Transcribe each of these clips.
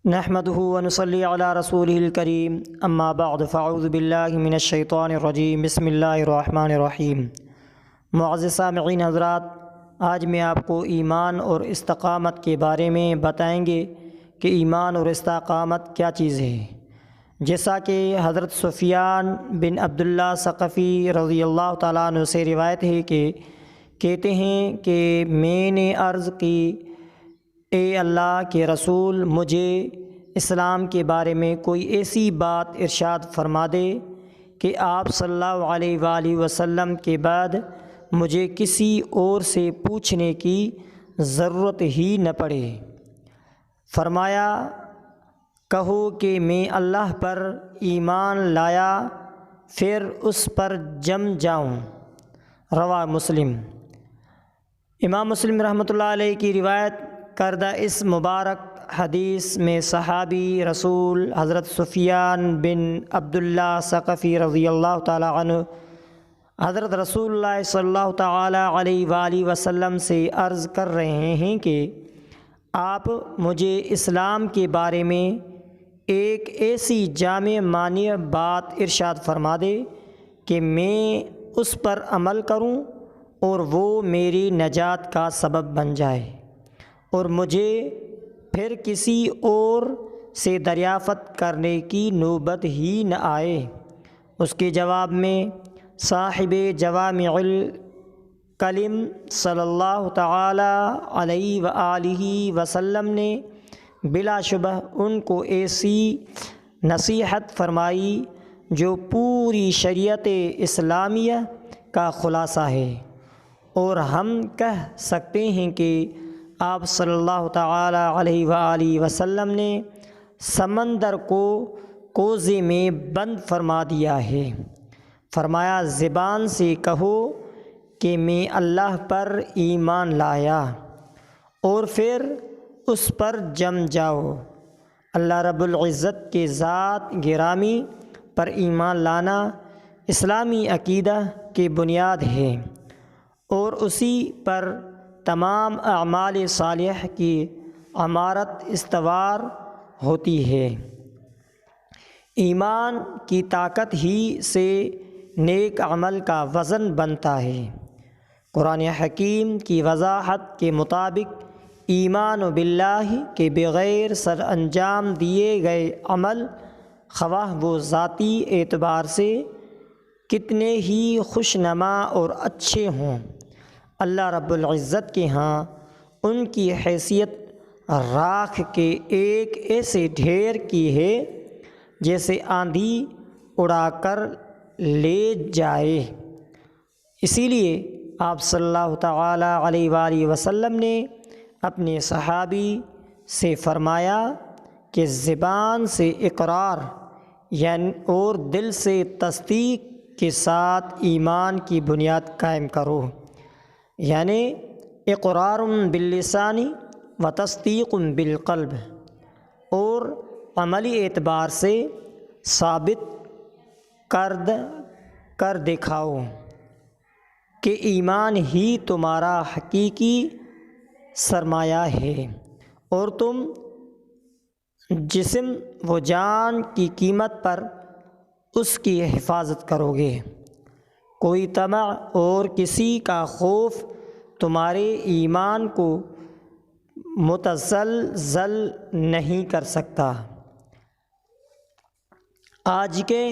نحمده ونصلي على رسوله الكريم اما بعد فاعوذ باللہ من الشیطان الرجیم بسم اللہ الرحمن الرحیم۔ معزز سامعین حضرات، آج میں آپ کو ایمان اور استقامت کے بارے میں بتائیں گے کہ ایمان اور استقامت کیا چیز ہے۔ جیسا کہ حضرت سفیان بن عبداللہ ثقفی رضی اللہ تعالیٰ عنہ سے روایت ہے کہ کہتے ہیں کہ میں نے عرض کی، اے اللہ کے رسول، مجھے اسلام کے بارے میں کوئی ایسی بات ارشاد فرما دے کہ آپ صلی اللہ علیہ وآلہ وسلم کے بعد مجھے کسی اور سے پوچھنے کی ضرورت ہی نہ پڑے۔ فرمایا، کہو کہ میں اللہ پر ایمان لایا پھر اس پر جم جاؤں۔ رواہ مسلم۔ امام مسلم رحمۃ اللہ علیہ کی روایت کردہ اس مبارک حدیث میں صحابی رسول حضرت سفیان بن عبداللہ ثقفی رضی اللہ تعالیٰ عنہ حضرت رسول اللہ صلی اللہ تعالیٰ علیہ وآلہ وسلم سے عرض کر رہے ہیں کہ آپ مجھے اسلام کے بارے میں ایک ایسی جامع مانع بات ارشاد فرما دے کہ میں اس پر عمل کروں اور وہ میری نجات کا سبب بن جائے اور مجھے پھر کسی اور سے دریافت کرنے کی نوبت ہی نہ آئے۔ اس کے جواب میں صاحب جوامع الکلم صلی اللہ تعالی علیہ وآلہ وسلم نے بلا شبہ ان کو ایسی نصیحت فرمائی جو پوری شریعت اسلامیہ کا خلاصہ ہے، اور ہم کہہ سکتے ہیں کہ آپ صلی اللہ تعالی علیہ وآلہ وسلم نے سمندر کو کوزے میں بند فرما دیا ہے۔ فرمایا، زبان سے کہو کہ میں اللہ پر ایمان لایا اور پھر اس پر جم جاؤ۔ اللہ رب العزت کے ذات گرامی پر ایمان لانا اسلامی عقیدہ کی بنیاد ہے اور اسی پر تمام اعمال صالح کی عمارت استوار ہوتی ہے۔ ایمان کی طاقت ہی سے نیک عمل کا وزن بنتا ہے۔ قرآن حکیم کی وضاحت کے مطابق ایمان باللہ کے بغیر سر انجام دیے گئے عمل، خواہ وہ ذاتی اعتبار سے کتنے ہی خوشنما اور اچھے ہوں، اللہ رب العزت کے ہاں ان کی حیثیت راکھ کے ایک ایسے ڈھیر کی ہے جیسے آندھی اڑا کر لے جائے۔ اسی لیے آپ صلی اللہ تعالی علیہ وآلہ وسلم نے اپنے صحابی سے فرمایا کہ زبان سے اقرار یعنی اور دل سے تصدیق کے ساتھ ایمان کی بنیاد قائم کرو، یعنی اقرار باللسان و تصدیق بالقلب، اور عملی اعتبار سے ثابت کر دکھاؤ کہ ایمان ہی تمہارا حقیقی سرمایہ ہے اور تم جسم و جان کی قیمت پر اس کی حفاظت کرو گے۔ کوئی طمع اور کسی کا خوف تمہارے ایمان کو متزلزل نہیں کر سکتا۔ آج کے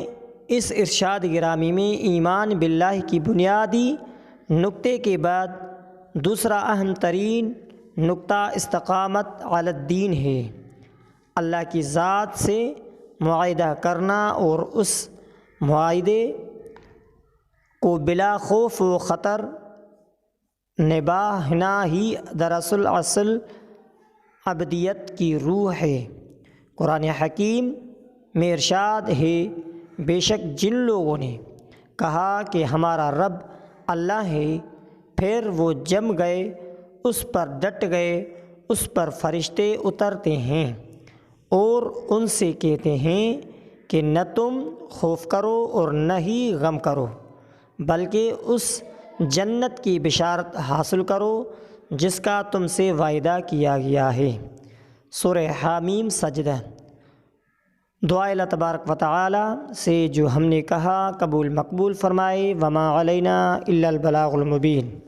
اس ارشاد گرامی میں ایمان باللہ کی بنیادی نقطے کے بعد دوسرا اہم ترین نقطہ استقامت علی الدین ہے۔ اللہ کی ذات سے معاہدہ کرنا اور اس معاہدے کو بلا خوف و خطر نبھانا ہی دراصل اصل عبدیت کی روح ہے۔ قرآن حکیم میں ارشاد ہے، بے شک جن لوگوں نے کہا کہ ہمارا رب اللہ ہے، پھر وہ جم گئے، اس پر ڈٹ گئے، اس پر فرشتے اترتے ہیں اور ان سے کہتے ہیں کہ نہ تم خوف کرو اور نہ ہی غم کرو، بلکہ اس جنت کی بشارت حاصل کرو جس کا تم سے وعدہ کیا گیا ہے۔ سورہ حامیم سجدہ۔ دعا اللہ تبارک و تعالی سے جو ہم نے کہا قبول مقبول فرمائے، وما علینا الا البلاغ المبین۔